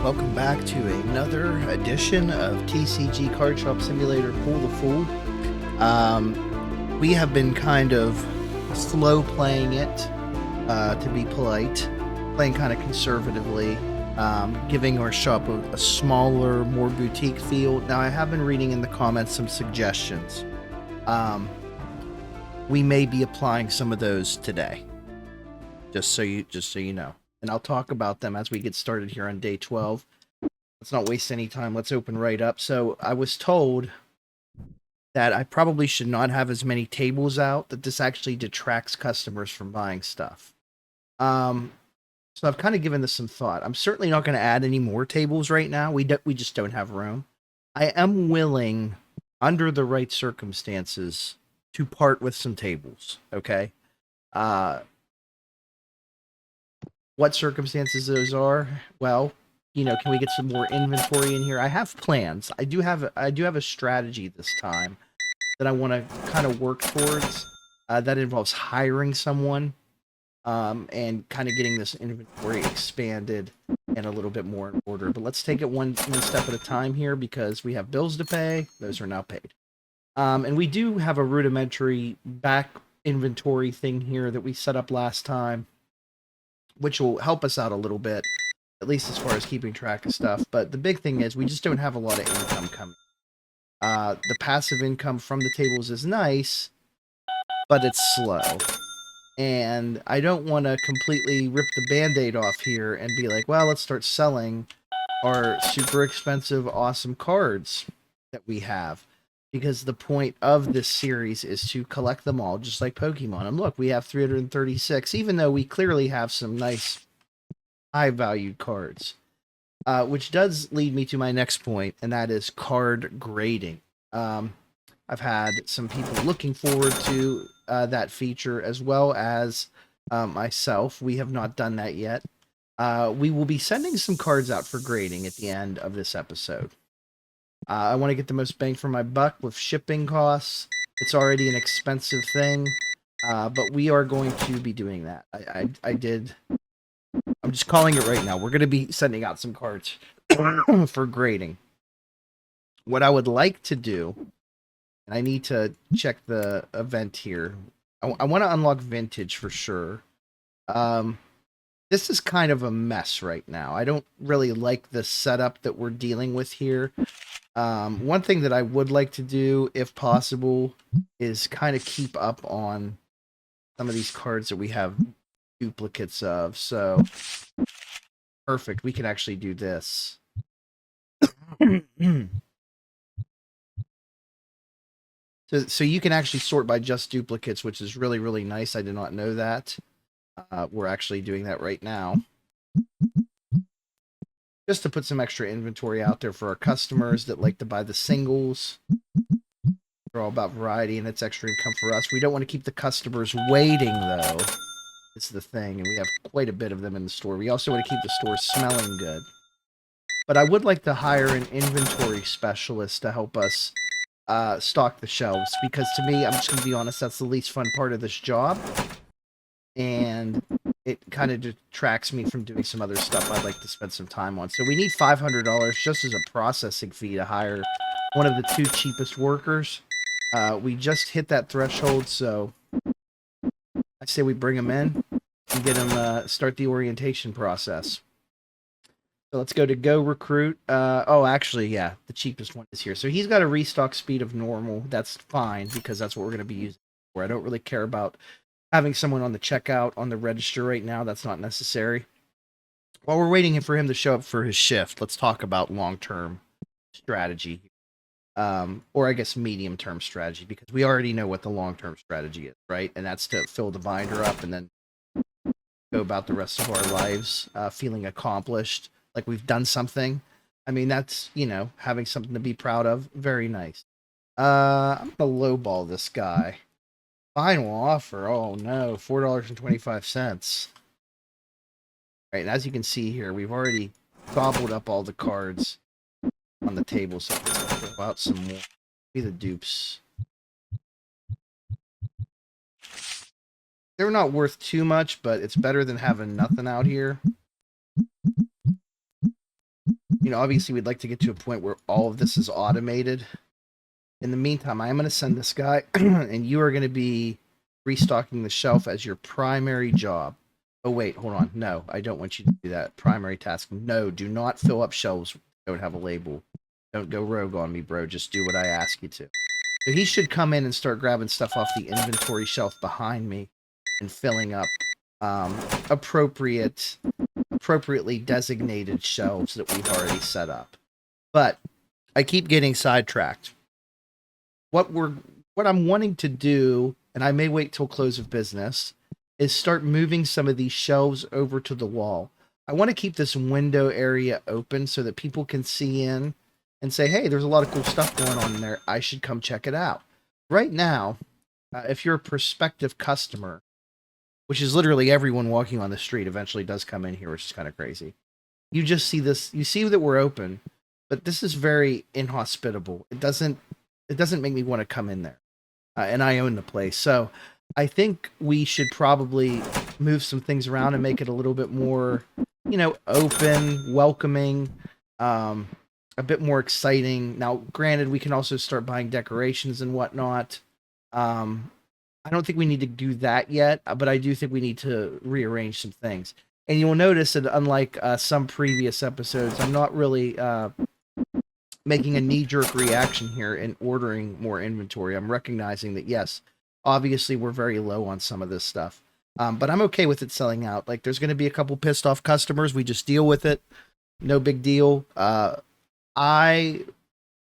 welcome back to another edition of TCG Card Shop Simulator Pull the Fool. We have been kind of slow playing it, to be polite, playing kind of conservatively, giving our shop a smaller, more boutique feel. Now, I have been reading in the comments some suggestions. We may be applying some of those today, just so you know. And I'll talk about them as we get started here on day 12. Let's not waste any time. Let's open right up. So I was told that I probably should not have as many tables out, that this actually detracts customers from buying stuff. So I've kind of given this some thought. I'm certainly not going to add any more tables right now. We just don't have room. I am willing, under the right circumstances, to part with some tables, okay? What circumstances those are? Well, you know, can we get some more inventory in here? I have plans. I do have a strategy this time that I want to kind of work towards. That involves hiring someone, and kind of getting this inventory expanded and a little bit more in order. But let's take it one step at a time here, because we have bills to pay. Those are now paid. And we do have a rudimentary back inventory thing here that we set up last time, which will help us out a little bit, at least as far as keeping track of stuff. But the big thing is we just don't have a lot of income coming. The passive income from the tables is nice, but it's slow. And I don't want to completely rip the Band-Aid off here and be like, well, let's start selling our super expensive, awesome cards that we have. Because the point of this series is to collect them all, just like Pokemon. And look, we have 336, even though we clearly have some nice, high-valued cards. Which does lead me to my next point, and that is card grading. I've had some people looking forward to that feature, as well as myself. We have not done that yet. We will be sending some cards out for grading at the end of this episode. I want to get the most bang for my buck with shipping costs. It's already an expensive thing, but we are going to be doing that. I'm just calling it right now. We're going to be sending out some cards for grading. What I would like to do, and I need to check the event here. I want to unlock vintage for sure. This is kind of a mess right now. I don't really like the setup that we're dealing with here. One thing that I would like to do, if possible, is kind of keep up on some of these cards that we have duplicates of. So, perfect. We can actually do this. So you can actually sort by just duplicates, which is really, really nice. I did not know that. We're actually doing that right now, just to put some extra inventory out there for our customers that like to buy the singles. We're all about variety, and it's extra income for us. We don't want to keep the customers waiting, though. It's the thing, and we have quite a bit of them in the store. We also want to keep the store smelling good. But I would like to hire an inventory specialist to help us stock the shelves, because to me, I'm just going to be honest, that's the least fun part of this job. And it kind of detracts me from doing some other stuff I'd like to spend some time on. So we need $500 just as a processing fee to hire one of the 2 cheapest workers. We just hit that threshold, so I say we bring them in and get them start the orientation process. So let's go to Go Recruit. Oh, actually, yeah, the cheapest one is here. So he's got a restock speed of normal. That's fine, because that's what we're going to be using for. I don't really care about having someone on the checkout, on the register right now. That's not necessary. While we're waiting for him to show up for his shift, let's talk about long-term strategy. Or I guess medium-term strategy, because we already know what the long-term strategy is, right? And that's to fill the binder up and then go about the rest of our lives feeling accomplished, like we've done something. I mean, that's, you know, having something to be proud of. Very nice. I'm gonna lowball this guy. Final offer. Oh no, $4.25. Right, and as you can see here, we've already gobbled up all the cards on the table, so let's throw out some more. Be the dupes. They're not worth too much, but it's better than having nothing out here. You know, obviously we'd like to get to a point where all of this is automated. In the meantime, I am going to send this guy, and you are going to be restocking the shelf as your primary job. Oh, wait, hold on. No, I don't want you to do that. Primary task. No, do not fill up shelves that don't have a label. Don't go rogue on me, bro. Just do what I ask you to. So he should come in and start grabbing stuff off the inventory shelf behind me and filling up appropriately designated shelves that we've already set up. But I keep getting sidetracked. What I'm wanting to do, and I may wait till close of business, is start moving some of these shelves over to the wall. I want to keep this window area open so that people can see in and say, hey, there's a lot of cool stuff going on in there. I should come check it out. Right now, if you're a prospective customer, which is literally everyone walking on the street eventually does come in here, which is kind of crazy. You just see this, you see that we're open, but this is very inhospitable. It doesn't make me want to come in there. And I own the place. So I think we should probably move some things around and make it a little bit more, you know, open, welcoming, a bit more exciting. Now, granted, we can also start buying decorations and whatnot. I don't think we need to do that yet, but I do think we need to rearrange some things. And you will notice that unlike some previous episodes, I'm not really making a knee-jerk reaction here and ordering more inventory. I'm recognizing that, yes, obviously we're very low on some of this stuff. But I'm okay with it selling out. Like, there's going to be a couple pissed off customers. We just deal with it. No big deal. I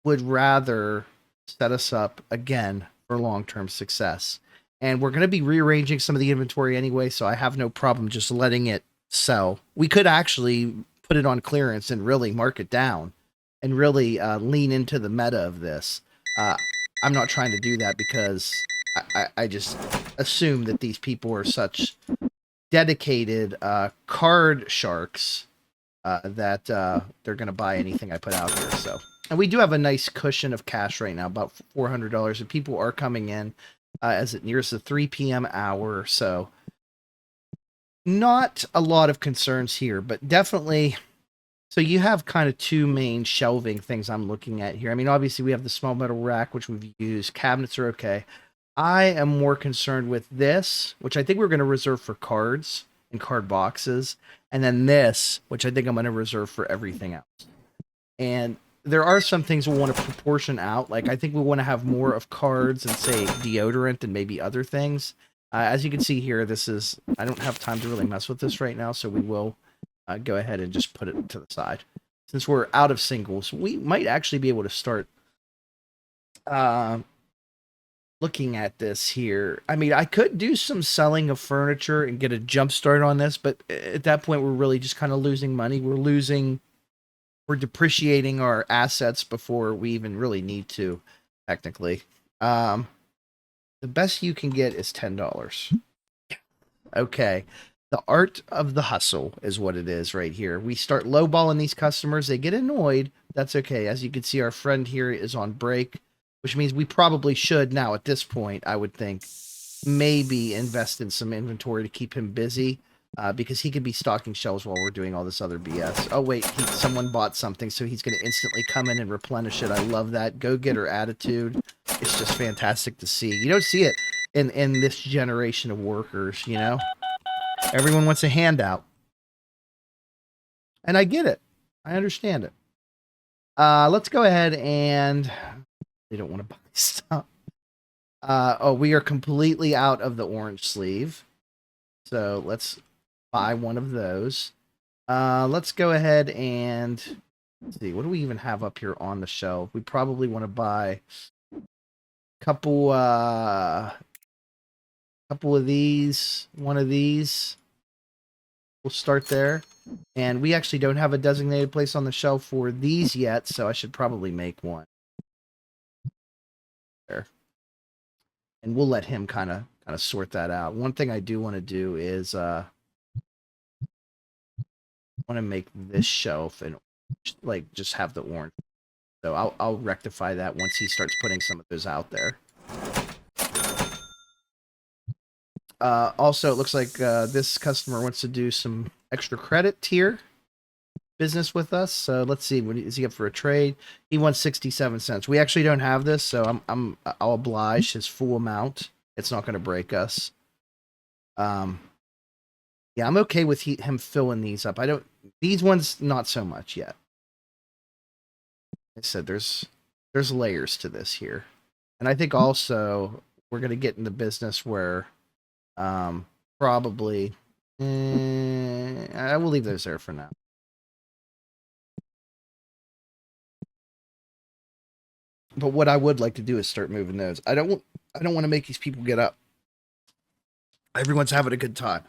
would rather set us up, again, for long-term success. And we're going to be rearranging some of the inventory anyway, so I have no problem just letting it sell. We could actually put it on clearance and really mark it down and really lean into the meta of this. I'm not trying to do that because I just assume that these people are such dedicated card sharks that they're going to buy anything I put out here. So, and we do have a nice cushion of cash right now, about $400, and people are coming in as it nears the 3 p.m. hour. So, not a lot of concerns here, but definitely. So you have kind of two main shelving things I'm looking at here. I mean, obviously we have the small metal rack, which we've used. Cabinets are okay. I am more concerned with this, which I think we're going to reserve for cards and card boxes. And then this, which I think I'm going to reserve for everything else. And there are some things we'll want to proportion out. Like, I think we want to have more of cards and, say, deodorant and maybe other things. As you can see here, this is... I don't have time to really mess with this right now, so we will... go ahead and just put it to the side. Since we're out of singles, we might actually be able to start looking at this here. I mean, I could do some selling of furniture and get a jump start on this, but at that point, we're really just kind of losing money. We're depreciating our assets before we even really need to, technically. The best you can get is $10. Okay. The art of the hustle is what it is right here. We start lowballing these customers. They get annoyed. That's okay. As you can see, our friend here is on break, which means we probably should now at this point, I would think, maybe invest in some inventory to keep him busy because he could be stocking shelves while we're doing all this other BS. Oh, wait, someone bought something, so he's going to instantly come in and replenish it. I love that. Go-getter attitude. It's just fantastic to see. You don't see it in this generation of workers, you know? Everyone wants a handout. And I get it. I understand it. Let's go ahead and... They don't want to buy stuff. Oh, we are completely out of the orange sleeve. So let's buy one of those. Let's go ahead and... Let's see, what do we even have up here on the shelf? We probably want to buy a couple of these, one of these. We'll start there. And we actually don't have a designated place on the shelf for these yet, so I should probably make one. There. And we'll let him kind of sort that out. One thing I do want to do is want to make this shelf and like just have the orange. So I'll rectify that once he starts putting some of those out there. Also, it looks like this customer wants to do some extra credit tier. business with us. So let's see, what is he up for a trade? He wants 67 cents. We actually don't have this, so I'll oblige his full amount. It's not going to break us. Yeah, I'm okay with him filling these up. These ones not so much yet. I said there's layers to this here. And I think also we're going to get in the business where probably I will leave those there for now. But what I would like to do is start moving those. I don't want to make these people get up. Everyone's having a good time.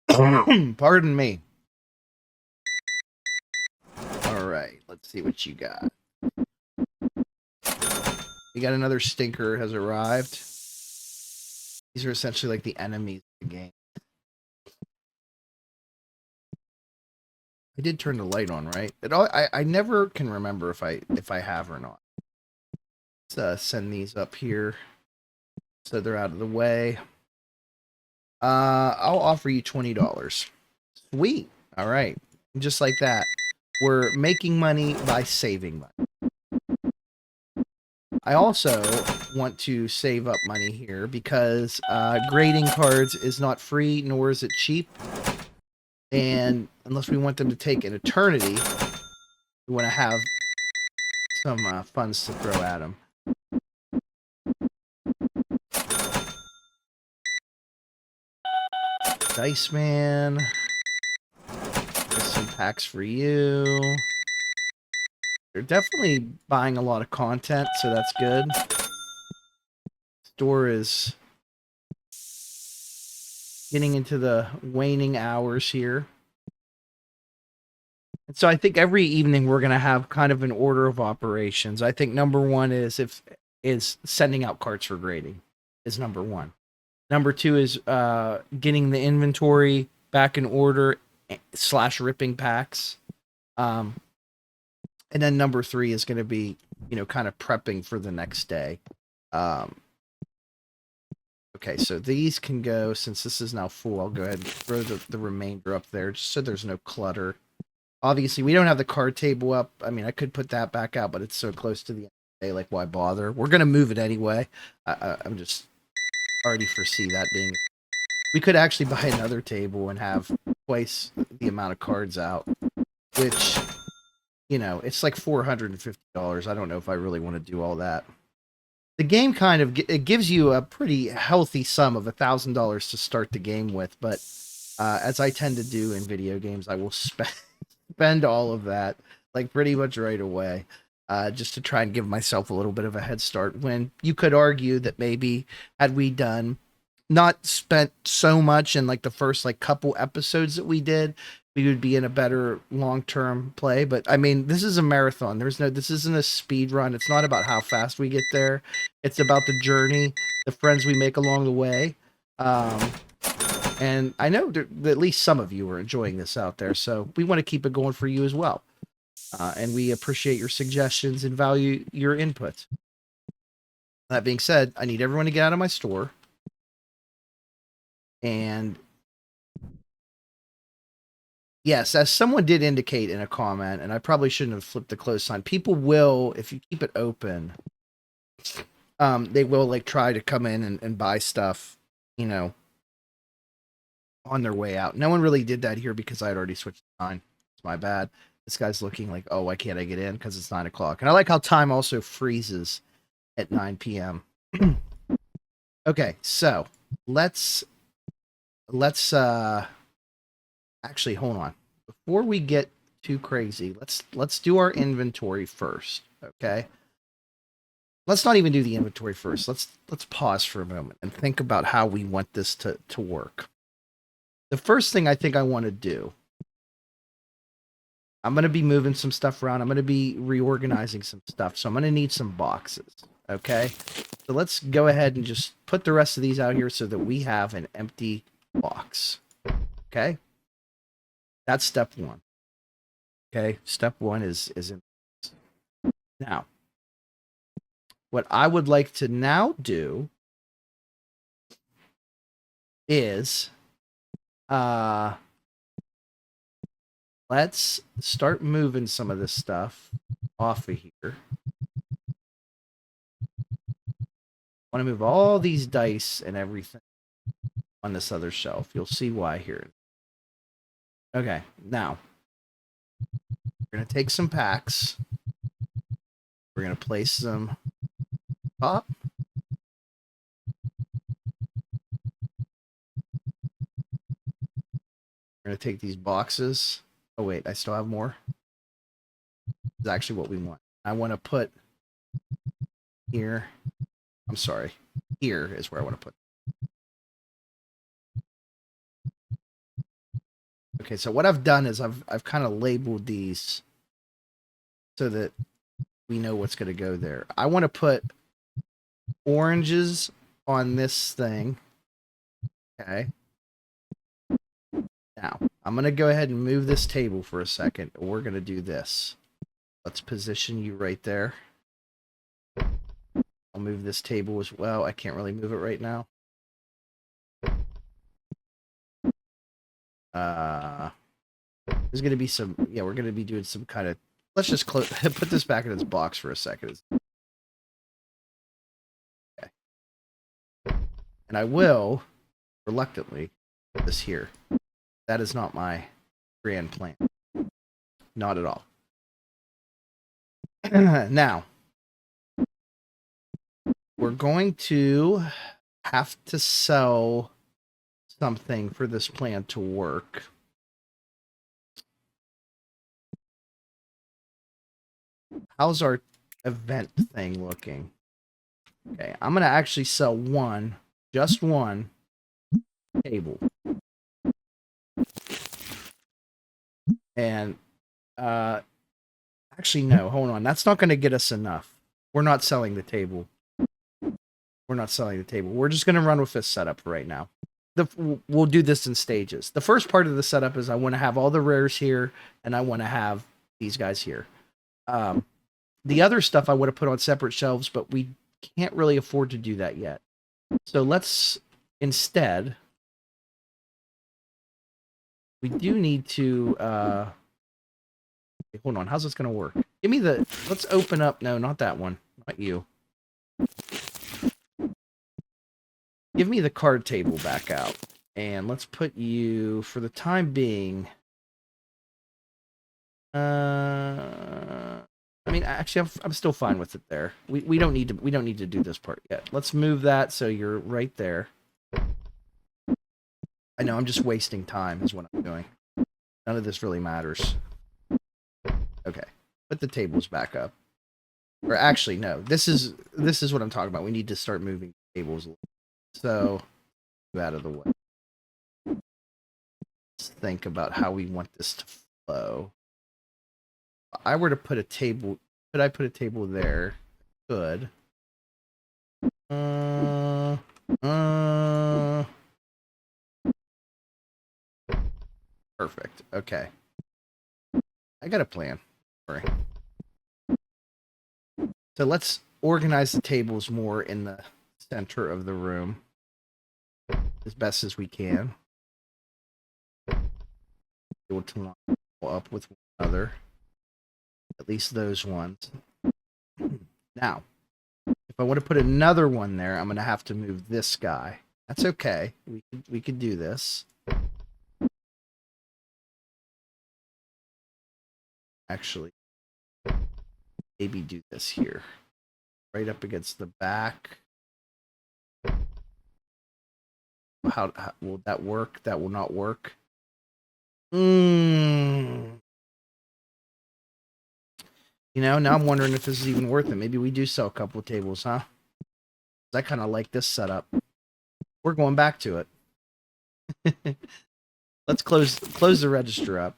Pardon me. All right, let's see what you got. You got another stinker has arrived. These are essentially like the enemies of the game. I did turn the light on, right? I never can remember if I have or not. Let's send these up here so they're out of the way. I'll offer you $20. Sweet. All right. Just like that. We're making money by saving money. I also want to save up money here because grading cards is not free, nor is it cheap. And unless we want them to take an eternity, we want to have some funds to throw at them. Dice Man. There's some packs for you. They're definitely buying a lot of content, so that's good. Store is getting into the waning hours here. And so I think every evening we're going to have kind of an order of operations. I think number one is sending out cards for grading is number one. Number two is getting the inventory back in order / ripping packs. And then number three is going to be, kind of prepping for the next day. Okay, so these can go, since this is now full, I'll go ahead and throw the remainder up there just so there's no clutter. Obviously, we don't have the card table up. I mean, I could put that back out, but it's so close to the end of the day, like, why bother? We're going to move it anyway. I'm just already foresee that being... We could actually buy another table and have twice the amount of cards out, which, it's like $450. I don't know if I really want to do all that. The game kind of it gives you a pretty healthy sum of $1,000 to start the game with, but as I tend to do in video games, I will spend all of that like pretty much right away, just to try and give myself a little bit of a head start. When you could argue that maybe had we not spent so much in like the first like couple episodes that we did, we would be in a better long-term play. But I mean, this is a marathon. This isn't a speed run. It's not about how fast we get there. It's about the journey, the friends we make along the way. And I know that at least some of you are enjoying this out there, so we want to keep it going for you as well. And we appreciate your suggestions and value your input. That being said, I need everyone to get out of my store. And yes, as someone did indicate in a comment, and I probably shouldn't have flipped the close sign, people will, if you keep it open, they will like try to come in and buy stuff, on their way out. No one really did that here because I had already switched the sign. It's my bad. This guy's looking like, oh, why can't I get in? Because it's 9 o'clock. And I like how time also freezes at 9 p.m. Okay, so let's actually hold on. Before we get too crazy, let's do our inventory first, okay? Let's not even do the inventory first. Let's pause for a moment and think about how we want this to work. The first thing I think I want to do, I'm going to be moving some stuff around. I'm going to be reorganizing some stuff. So I'm going to need some boxes. Okay. So let's go ahead and just put the rest of these out here so that we have an empty box. Okay. That's step one. Okay. Step one is in. Now, what I would like to now do is let's start moving some of this stuff off of here. I want to move all these dice and everything on this other shelf. You'll see why here. Okay, now we're going to take some packs. We're going to place them top. We're going to take these boxes. Oh, wait, I still have more. This is actually what we want. I want to put here. I'm sorry. Here is where I want to put. Okay, so what I've done is I've kind of labeled these so that we know what's going to go there. I want to put oranges on this thing. Okay. Now, I'm going to go ahead and move this table for a second. We're going to do this. Let's position you right there. I'll move this table as well. I can't really move it right now. There's going to be some, yeah, we're going to be doing some kind of, let's just put this back in its box for a second. Okay. And I will, reluctantly, put this here. That is not my grand plan. Not at all. Now, we're going to have to sell something for this plan to work. How's our event thing looking? Okay, I'm going to actually sell one, just one table. And, actually, no, hold on. That's not going to get us enough. We're not selling the table. We're not selling the table. We're just going to run with this setup right now. We'll do this in stages. The first part of the setup is I want to have all the rares here, and I want to have these guys here. The other stuff I want to put on separate shelves, but we can't really afford to do that yet. So let's instead, we do need to, hold on, how's this going to work? Give me the, let's open up, no, not that one, not you. Give me the card table back out, and let's put you, for the time being, I mean, actually, I'm still fine with it there. We don't need to do this part yet. Let's move that so you're right there. I know I'm just wasting time is what I'm doing. None of this really matters. Okay, put the tables back up. Or actually, no. This is what I'm talking about. We need to start moving tables. So, move out of the way. Let's think about how we want this to flow. If I were to put a table, could I put a table there? Good. Perfect. Okay. I got a plan. Sorry. So let's organize the tables more in the center of the room as best as we can. Able to line up with one another. At least those ones. Now, if I want to put another one there, I'm going to have to move this guy. That's okay. We could do this. Actually, maybe do this here. Right up against the back. How will that work? That will not work. You know, now I'm wondering if this is even worth it. Maybe we do sell a couple of tables, huh? I kind of like this setup. We're going back to it. Let's close the register up.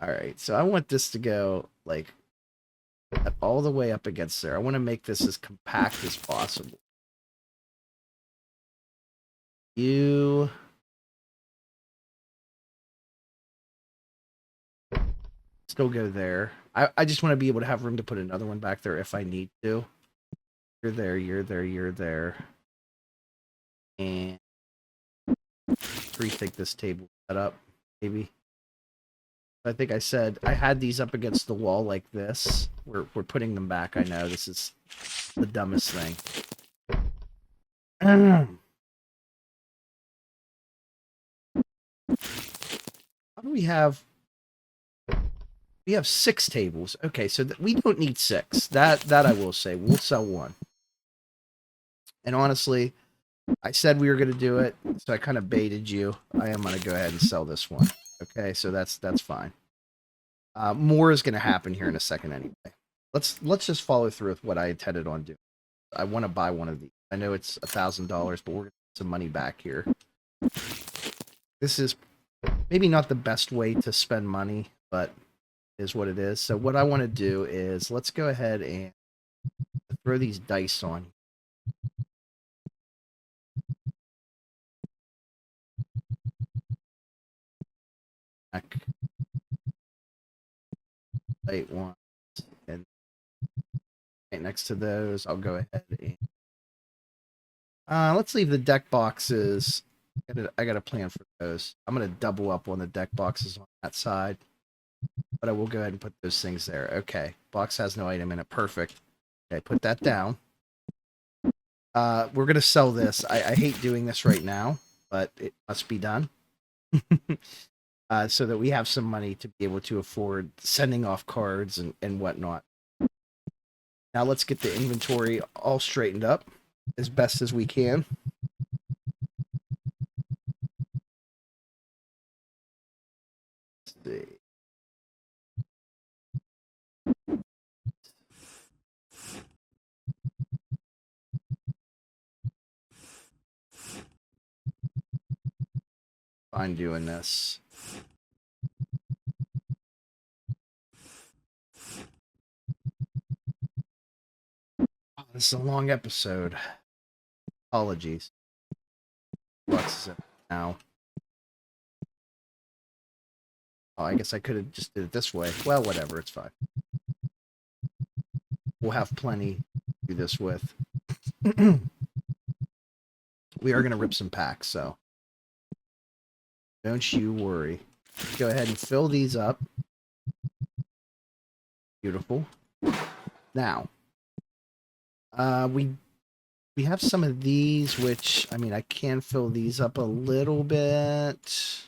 All right, so I want this to go like all the way up against there. I want to make this as compact as possible. You still go there. I just want to be able to have room to put another one back there if I need to. You're there, you're there, you're there. And rethink this table setup, maybe. I think I said I had these up against the wall like this. We're putting them back. I know this is the dumbest thing. How do we have? We have 6 tables. Okay, so we don't need 6. That I will say. We'll sell 1. And honestly, I said we were going to do it, so I kind of baited you. I am going to go ahead and sell this one. Okay, so that's fine. More is going to happen here in a second anyway. Let's just follow through with what I intended on doing. I want to buy one of these. I know it's $1,000, but we're going to get some money back here. This is maybe not the best way to spend money, but it is what it is. So what I want to do is let's go ahead and throw these dice on. Back. Light ones, and right next to those, I'll go ahead and let's leave the deck boxes. I got a plan for those. I'm gonna double up on the deck boxes on that side, but I will go ahead and put those things there. Okay, box has no item in it. Perfect. Okay, put that down. We're gonna sell this. I hate doing this right now, but it must be done. So that we have some money to be able to afford sending off cards and whatnot. Now let's get the inventory all straightened up as best as we can. Let's see. Fine doing this. Oh, this is a long episode. Apologies. What's it now? Oh, I guess I could have just did it this way. Well, whatever, it's fine. We'll have plenty to do this with. We are going to rip some packs, so don't you worry. Go ahead and fill these up. Beautiful. Now, we have some of these, which, I mean, I can fill these up a little bit.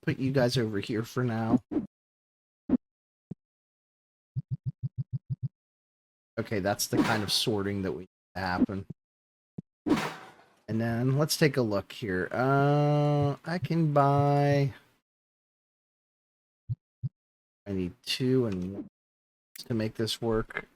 Put you guys over here for now. Okay, that's the kind of sorting that we need to happen. And then let's take a look here. I can buy... I need 2 and 1 to make this work.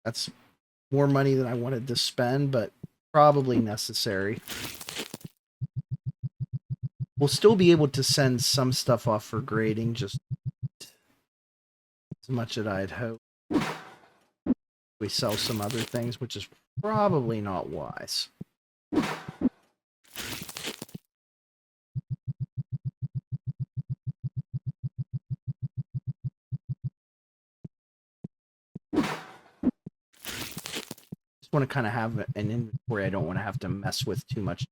That's more money than I wanted to spend, but probably necessary. We'll still be able to send some stuff off for grading, just as much as I'd hope. We sell some other things, which is probably not wise. Want to kind of have an inventory I don't want to have to mess with too much.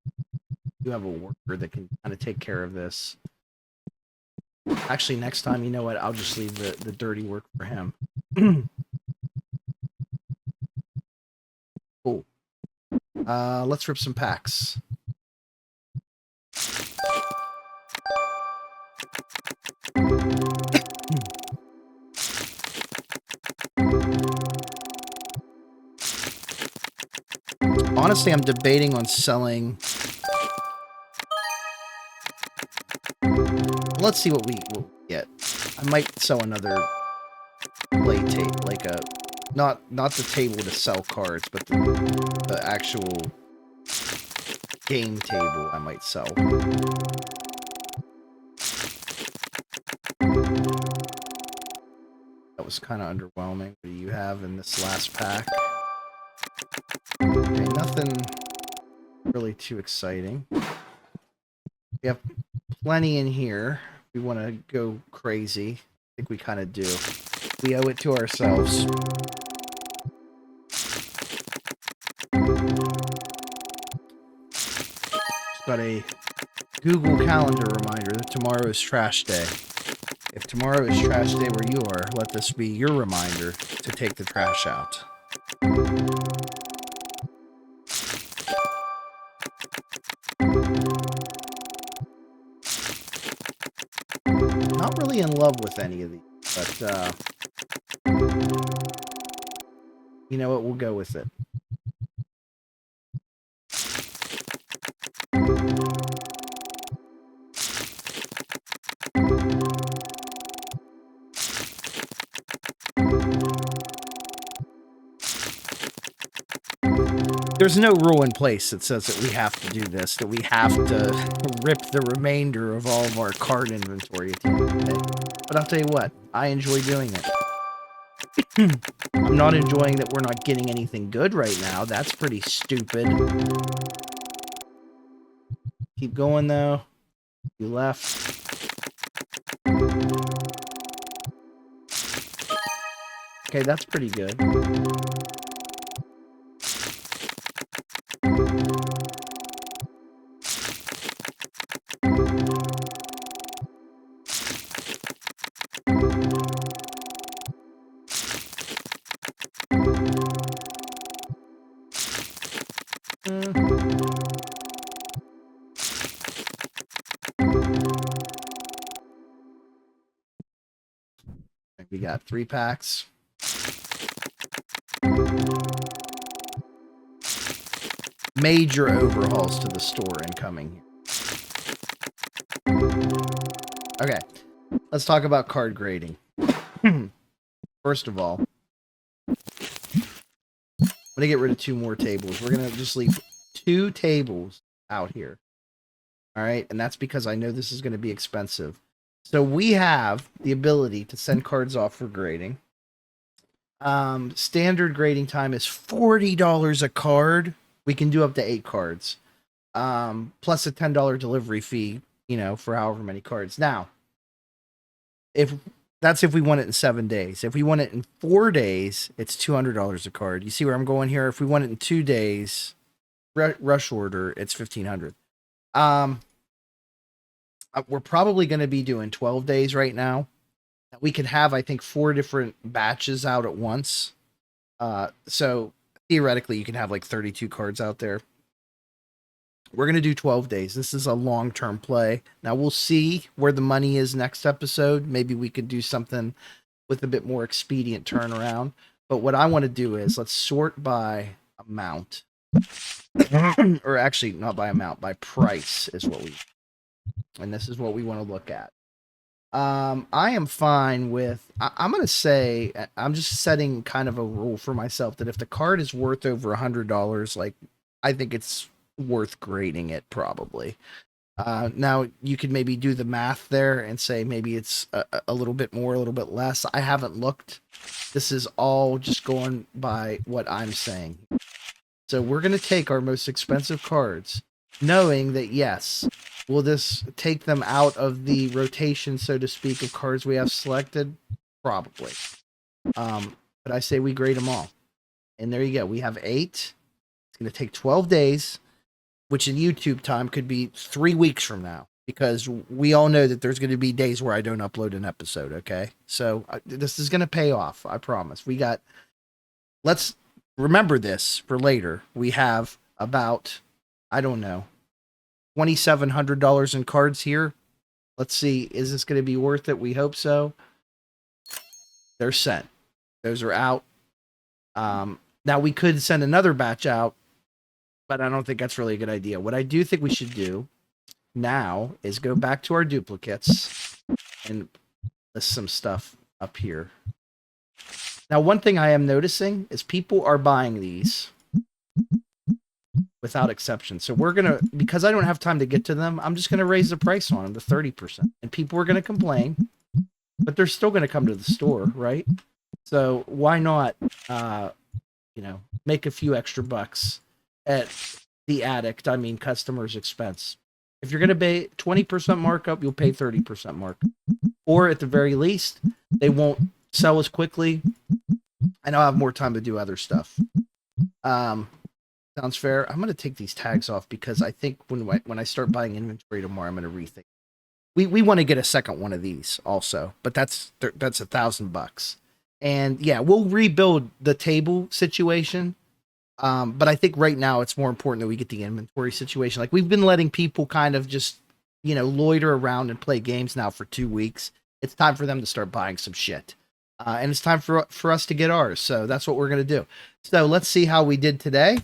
You have a worker that can kind of take care of this. Actually, next time, you know what? I'll just leave the dirty work for him. Cool. Let's rip some packs. Honestly, I'm debating on selling. Let's see what we get. I might sell another play tape, like a not the table to sell cards, but the actual game table. I might sell. That was kind of underwhelming. What do you have in this last pack? Okay, nothing really too exciting. We have plenty in here. We want to go crazy. I think we kind of do. We owe it to ourselves. Just got a Google Calendar reminder that tomorrow is trash day. If tomorrow is trash day where you are, let this be your reminder to take the trash out. Not really in love with any of these, but you know what? We'll go with it. There's no rule in place that says that we have to do this, that we have to rip the remainder of all of our card inventory at the end of the day. But I'll tell you what, I enjoy doing it. I'm not enjoying that we're not getting anything good right now. That's pretty stupid. Keep going, though. You left. Okay, that's pretty good. We got 3 packs. Major overhauls to the store incoming. Okay, let's talk about card grading. First of all, I'm going to get rid of 2 more tables. We're going to just leave 2 tables out here. All right, and that's because I know this is going to be expensive. So we have the ability to send cards off for grading. Standard grading time is $40 a card. We can do up to 8 cards. Plus a $10 delivery fee, you know, for however many cards. Now, if we want it in 7 days. If we want it in 4 days, it's $200 a card. You see where I'm going here? If we want it in 2 days, rush order, it's $1,500. We're probably going to be doing 12 days right now. We can have, I think, 4 different batches out at once. So theoretically, you can have like 32 cards out there. We're going to do 12 days. This is a long-term play. Now, we'll see where the money is next episode. Maybe we could do something with a bit more expedient turnaround. But what I want to do is let's sort by amount. Or actually, not by amount, by price is what we... And this is what we want to look at. I am fine with... I'm going to say... I'm just setting kind of a rule for myself that if the card is worth over $100, like, I think it's worth grading it, probably. Now, you could maybe do the math there and say maybe it's a little bit more, a little bit less. I haven't looked. This is all just going by what I'm saying. So we're going to take our most expensive cards, knowing that, yes... Will this take them out of the rotation, so to speak, of cards we have selected? Probably. But I say we grade them all. And there you go. We have 8. It's going to take 12 days, which in YouTube time could be 3 weeks from now. Because we all know that there's going to be days where I don't upload an episode, okay? So this is going to pay off, I promise. We got... Let's remember this for later. We have about, I don't know, $2,700 in cards here. Let's see, is this going to be worth it? We hope so. They're sent. Those are out. Now, we could send another batch out, but I don't think that's really a good idea. What I do think we should do now is go back to our duplicates and list some stuff up here. Now, one thing I am noticing is people are buying these without exception. So we're going to, because I don't have time to get to them, I'm just going to raise the price on them to 30%. And people are going to complain, but they're still going to come to the store, right? So why not, make a few extra bucks at the addict, I mean customer's expense. If you're going to pay 20% markup, you'll pay 30% markup. Or at the very least, they won't sell as quickly, and I'll have more time to do other stuff. Sounds fair. I'm going to take these tags off because I think when I start buying inventory tomorrow, I'm going to rethink. We want to get a second one of these also, but that's $1,000. And yeah, we'll rebuild the table situation. But I think right now it's more important that we get the inventory situation. Like, we've been letting people kind of just, loiter around and play games now for 2 weeks. It's time for them to start buying some shit. And it's time for us to get ours. So that's what we're going to do. So let's see how we did today.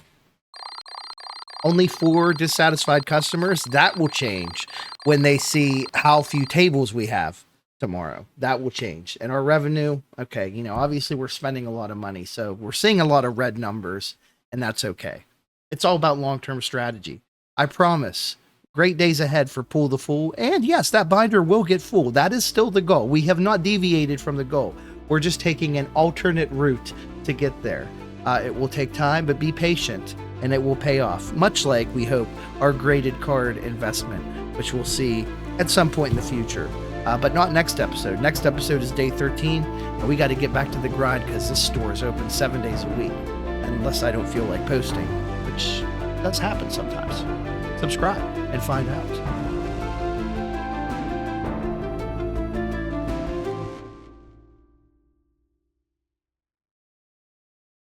Only 4 dissatisfied customers. That will change when they see how few tables we have tomorrow. That will change. And our revenue, okay, obviously we're spending a lot of money. So we're seeing a lot of red numbers, and that's okay. It's all about long-term strategy. I promise. Great days ahead for Pool the Fool. And yes, that binder will get full. That is still the goal. We have not deviated from the goal. We're just taking an alternate route to get there. It will take time, but be patient, and it will pay off. Much like, we hope, our graded card investment, which we'll see at some point in the future. But not next episode. Next episode is day 13, and we got to get back to the grind because this store is open 7 days a week. Unless I don't feel like posting, which does happen sometimes. Subscribe and find out.